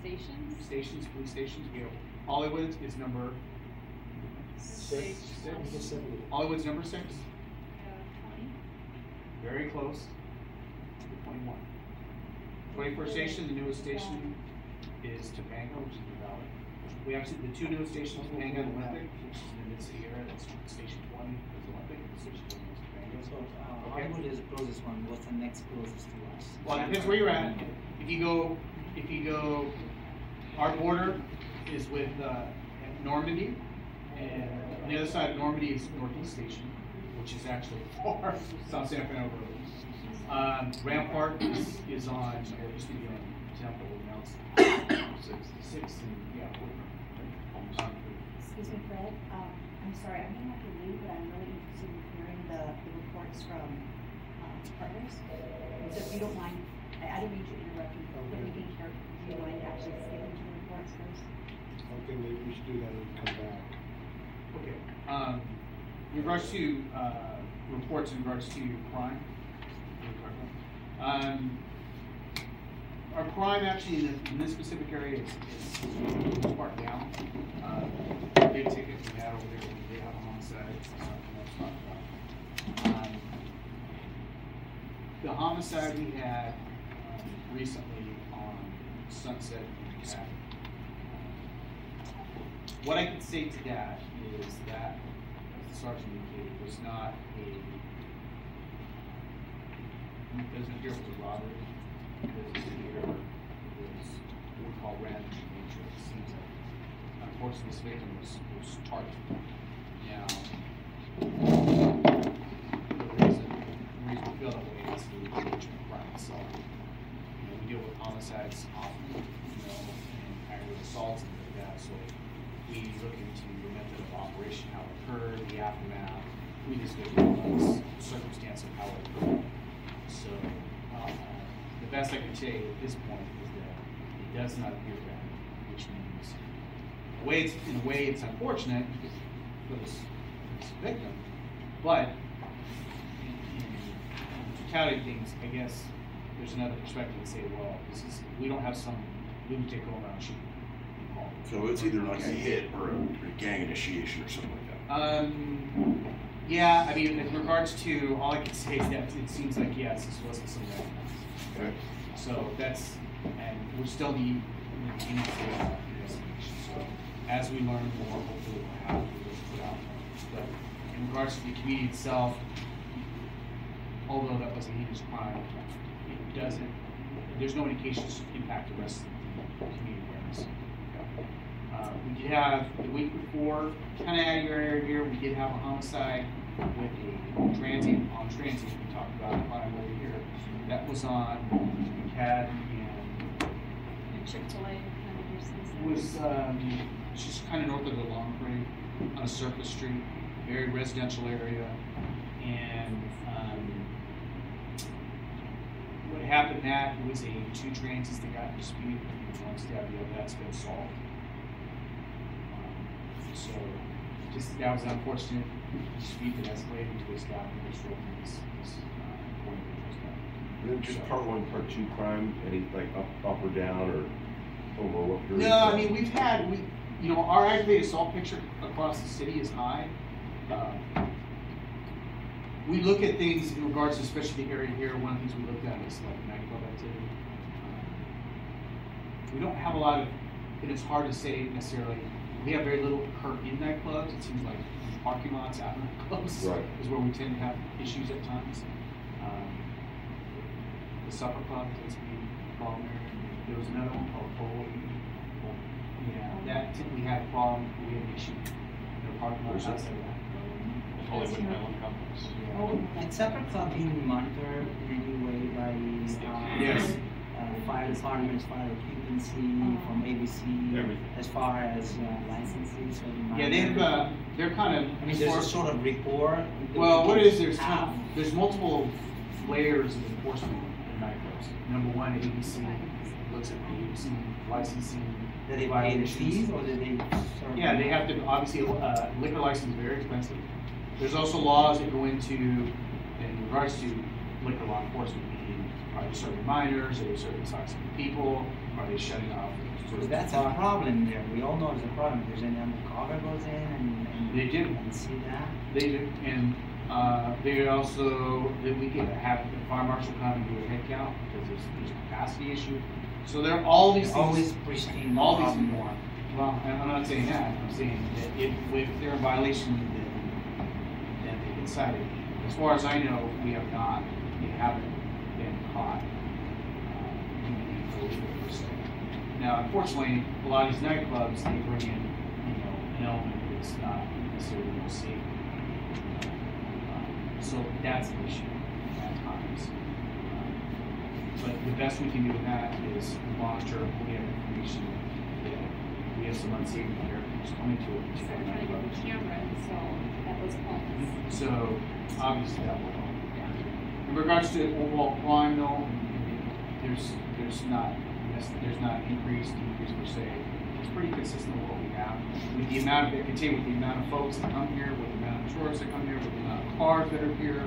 Stations? Stations, police stations. We have Hollywood is number Six. Hollywood's number 6. 20. Very close. 21. 21st station, the newest station is Topanga, which is the valley. We have the two newest stations, Topanga and Olympic, which is in the mid-city area. That's station 20 is Olympic, and station 20 is Topanga. So Hollywood is the closest one. What's the next closest to us? Well, it depends where you're at. If you go, our border is with Normandy, and on the other side of Normandy is Northeast Station, which is actually far South San Fernando Road. Rampart is on, it used to be on Temple, now it's 66, and yeah. Excuse me, Fred. I'm sorry, I'm gonna have to leave, but I'm really interested in hearing the reports from partners. And so if you don't mind, I didn't mean to interrupt you, but we can hear, do you mind actually skipping to the reports first? Okay, maybe we should do that and come back. Okay. In regards to reports in regards to crime, our crime actually in this specific area is part down. Big ticket we had over there, we did have a homicide. The homicide we had recently on Sunset. What I can say to that is that, as the sergeant indicated, was not it doesn't appear it was a robbery. It doesn't appear it was what we call random in nature. It seems like, unfortunately, this victim was targeted. Now, the reason we feel that way is the nature of the crime itself. We deal with homicides often, and aggravated assaults and things like that. So we look into the method of operation, how it occurred, the aftermath. We just look at the circumstance of how it occurred. So the best I can say at this point is that it does not appear random, which means in a way it's unfortunate because for this victim, but in totality of things, I guess there's another perspective to say, well, we don't have some lunatic going around shooting. So it's either like a hit or a gang initiation or something like that. Yeah, I mean, in regards to, all I can say is that it seems like, yes, this wasn't some random. Okay. So that's, and we're still the investigation. So as we learn more, hopefully we'll have to put out. But in regards to the community itself, although that was a heinous crime, it doesn't, there's no indications to impact the rest of the community awareness. We did have, the week before, kind of out of your area here, we did have a homicide with a transient, on transient, we talked about it over here. That was on CAD and Chick-fil-A it was just kind of north of the Long Parade on a surface street, very residential area. And what happened that was two transients that got in dispute, one stabbed the other. That's been solved. So just that was an unfortunate dispute that escalated into a stabbing and destroying this point And then just part 1, part 2 crime, any like up or down or over what period? No, I mean we've had our aggravated assault picture across the city is high. We look at things in regards to, especially the area here. One of the things we looked at is like nightclub activity. We don't have a lot of, and it's hard to say necessarily. We have very little occur in nightclubs. It seems like parking lots out of nightclubs is where we tend to have issues at times. The supper club tends to be a problem there. There was another one called Bowling. Yeah, that we had a problem. We had an issue. No parking lots outside of that. And supper club being monitored in any way by fire departments, fire occupancy from ABC, as far as licensing. So yeah, they're kind of. I mean, there's a sort of rapport. Well, what it is there's multiple layers of enforcement in nightclubs. Number one, ABC looks at the ABC licensing. Did they pay the fees, or did they? Yeah, they have to. Obviously, liquor license is very expensive. There's also laws that go into, in regards to liquor law enforcement, being they serving minors? Are they serving intoxicated people? Are they shutting off? So that's a problem there. We all know there's a problem. If there's any undercover goes in and They do. and see that. They do, and they also, that we can have the fire marshal come and do a head count because there's a capacity issue. So there are all these things. Always pristine. All these problem things. more. Well, I'm not saying that. I'm saying that if they're in violation, then they get cited. As far as I know, we haven't been caught doing anything illegal per se. Now, unfortunately, a lot of these nightclubs, they bring in, an element that's not necessarily real safe. So that's an issue at times. But the best we can do with that is monitor. We have information that we have some unsavory characters coming to it. So we're trying to get the camera installed at those points. So obviously that will help. In regards to overall crime, though, there's not increase, decrease per se. It's pretty consistent with what we have. With the amount of, I can tell you, with the amount of folks that come here, with the amount of tourists that come here, with the amount of cars that are here,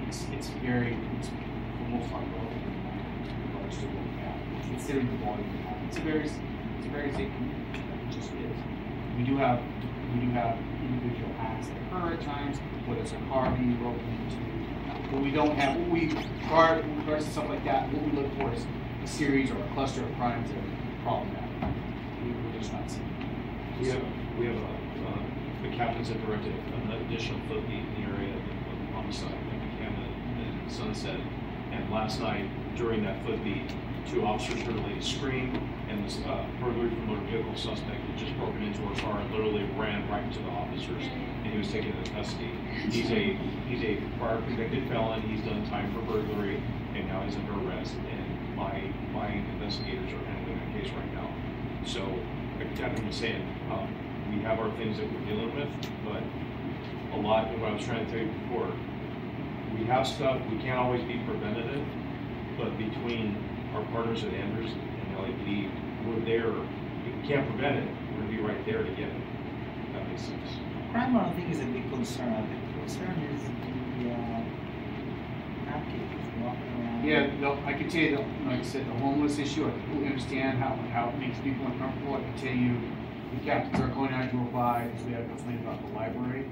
it's for the most part low in regards to what we have. Considering the volume we have, it's a very safe community. It just is. We do have individual acts that occur at times, whether it's a car being broken into. But we don't have, in regards to stuff like that, what we look for is a series or a cluster of crimes that are problematic. We're just not seeing it. We have the captains have directed an additional foot in the area on the side, like Buchanan and Sunset. And last night, during that foot beat, 2 officers heard a lady scream, and this burglary from motor vehicle suspect had just broken into her car and literally ran right into the officers, and he was taken into custody. He's a prior convicted felon. He's done time for burglary, and now he's under arrest. And my investigators are handling that case right now. So, like Captain was saying, we have our things that we're dealing with, but a lot of what I was trying to tell you before, we have stuff. We can't always be preventative, but between our partners at Andrews and LAPD, we're there. If we can't prevent it, we're going to be right there to get it. If that makes sense. Crime, I don't think is a big concern. A big concern is the napkins walking around. Yeah, no, I can tell you, like I said, the homeless issue, I completely understand how it makes people uncomfortable. I can tell you, the captains are going out to apply because we had a complaint about the library.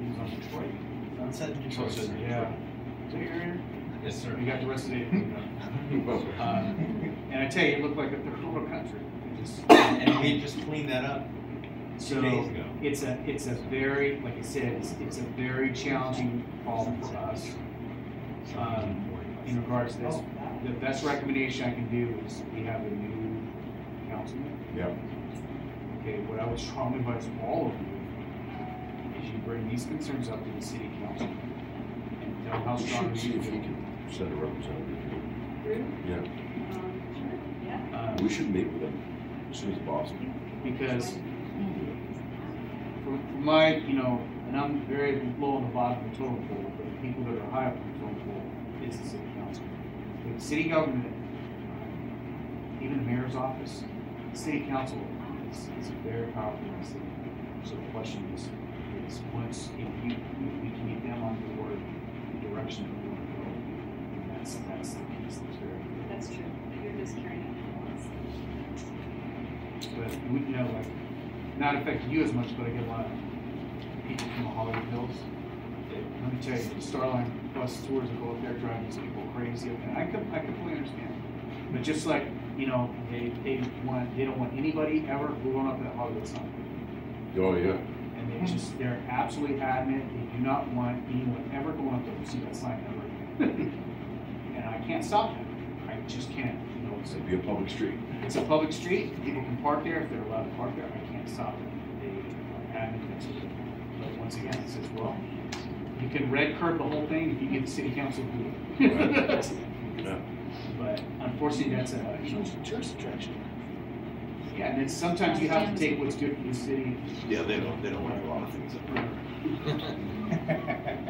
He was on Detroit. Sunset in So, Detroit. yeah. So you're here? Yes, sir. You got the rest of the day cleaned up. And I tell you, it looked like a third world country. And we just cleaned that up 2 So days ago. it's a very, like I said, it's a very challenging problem for us. In regards to this, the best recommendation I can do is we have a new councilman. Yep. Okay, what I would strongly advise all of you is you bring these concerns up to the city council and tell how We strong should see you if we feel. can send a representative here. Yeah. Sure, yeah. We should meet with them as soon as possible. Because for my, and I'm very low on the bottom of the totem pole, but the people that are high up on the totem pole is the city council. But the city government, even the mayor's office, the city council is very powerful in the city. So the question is once if we can get them on board the direction that we want to go, and that's the piece that's very important. That's true. You're just carrying it once. But we, like, not affecting you as much, but I get a lot of people from the Hollywood Hills. Let me tell you, the Starline bus tours that go up there driving these people crazy. And I completely understand. But just like, they don't want anybody ever going up to that Hollywood sign. Oh, yeah. And they're absolutely adamant. They do not want anyone ever going up there to see that sign ever again. And I can't stop them. I just can't. It'd be a public street. It's a public street. People can park there if they're allowed to park there. I can't stop them. They are adamant that's what they want. But once again, it says, well, you can red curb the whole thing if you get the city council to do it. Yeah. But unfortunately, that's a Tourist attraction. yeah. And then sometimes you have to take what's good for the city. Yeah, they don't want a lot of things up there.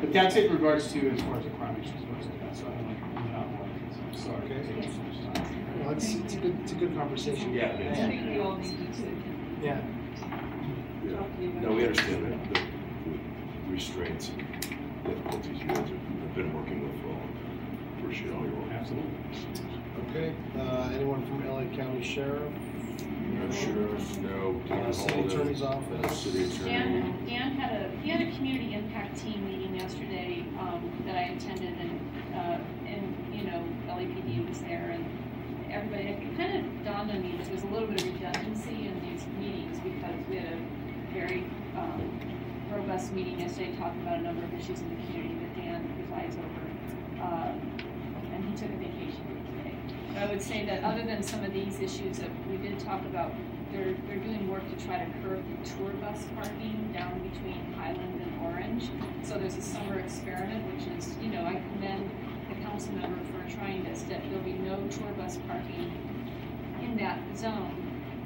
But that's it in regards to as far as the crime issues goes like that. So I'm not more. I'm sorry. Okay. to take up so much time. Well, it's a good conversation. Yeah. I think we all need to Yeah. talk to you about No, we understand that the restraints and difficulties you guys are I've been working with for all. Appreciate all your work. Absolutely. Okay, anyone from LA County Sheriff? No sheriffs, no town City hall, no Attorney's Office? City attorney. Dan had a community impact team meeting yesterday, that I attended, and, you know, LAPD was there, and everybody, it kind of dawned on me that there's a little bit of redundancy in these meetings, because we had a very, robust meeting yesterday talking about a number of issues in the community that Dan presides over, and he took a vacation today. But I would say that other than some of these issues that we did talk about, they're doing work to try to curb the tour bus parking down between Highland and Orange. So there's a summer experiment, which is, you know, I commend the council member for trying this, that there'll be no tour bus parking in that zone.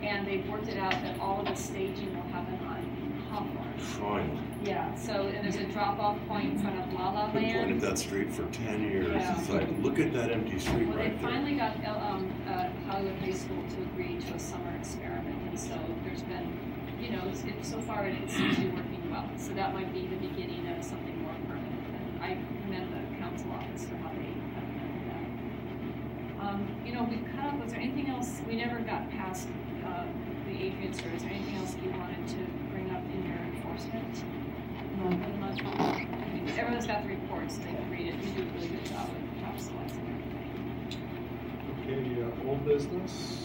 And they've worked it out that all of the staging will happen on Hawthorne. Fine. Yeah, so, and there's a drop-off point in front of La La I've been pointing Land. that street for 10 years. Yeah. It's like, look at that empty street Well, they right there. finally got Hollywood High School to agree to a summer experiment, and so there's been, you know, so far it seems to be working well. So that might be the beginning of something more permanent. And I commend the council office for how they implemented that. You know, we cut off. Was there anything else? We never got past the Adrian sir. Is there anything else you wanted to bring up in your enforcement? No, pretty much. Everyone's got the reports. They can read it. You do a really good job with top selects and everything. Okay, old business?